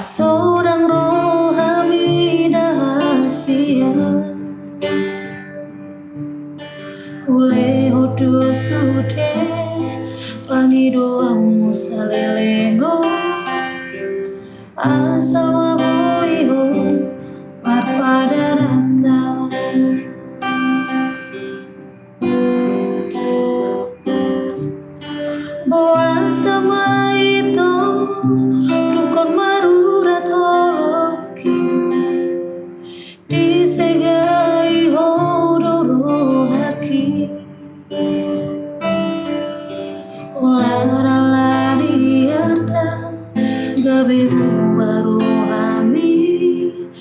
seorang rohani dahasia ule hodo sude wangi doamu salelengo asal waboiho parpadarata boa sama itu dukon marurat holoki disegai hodoro haki ulara diata gabe baru hami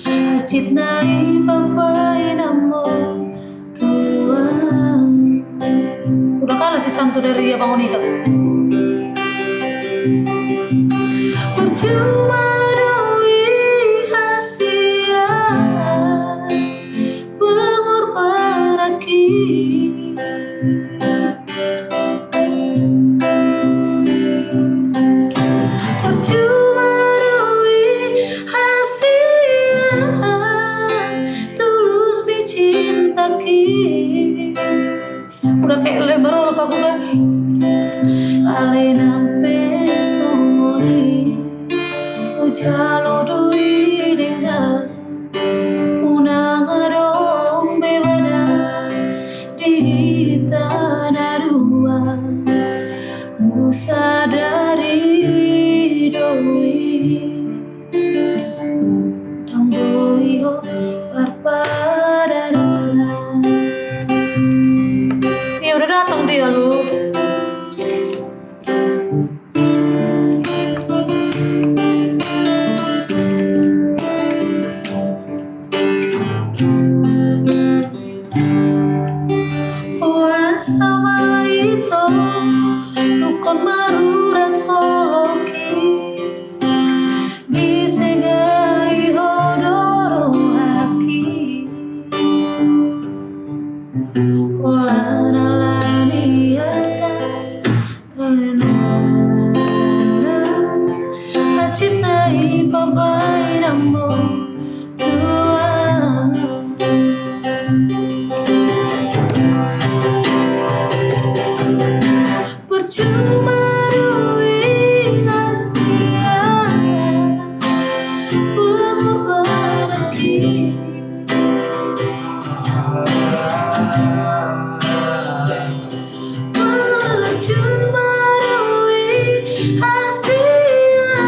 hacit nai papai namo Tuhan. Udah kalah si Santo dari Abang Monika. Percuma doi hasia pengorban aki percuma doi hasia tulus dicintaki. Udah kayak lebar apa gue kan alena pesoli ujalo doi denda unang arong bebana di tanah dua usadari doi tamboi ho parpadarana. Ya udah datang dia lu. Sama itu dukon marurat holoki disegai hodoro haki olana laniata hacit nai papai namo Tuhan. Percuma doi hasia pengorban aki percuma doi hasia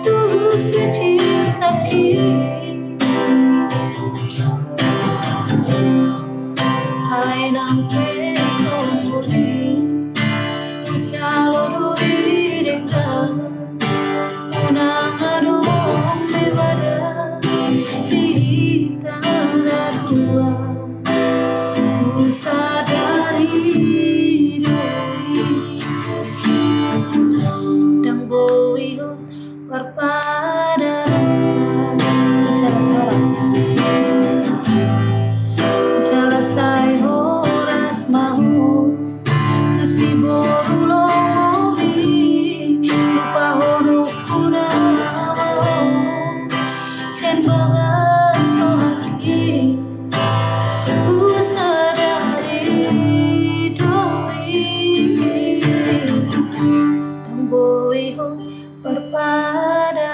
tulus dicintaki hai nampe sempurni ujalo doi dengka unang adong bebada di tanah dua usadari doi dang boi ho parpadarata jala sai horas mahus si borulo mobi lupa hodok kuna sen bangas to haki usadari doi tamboi ho parpada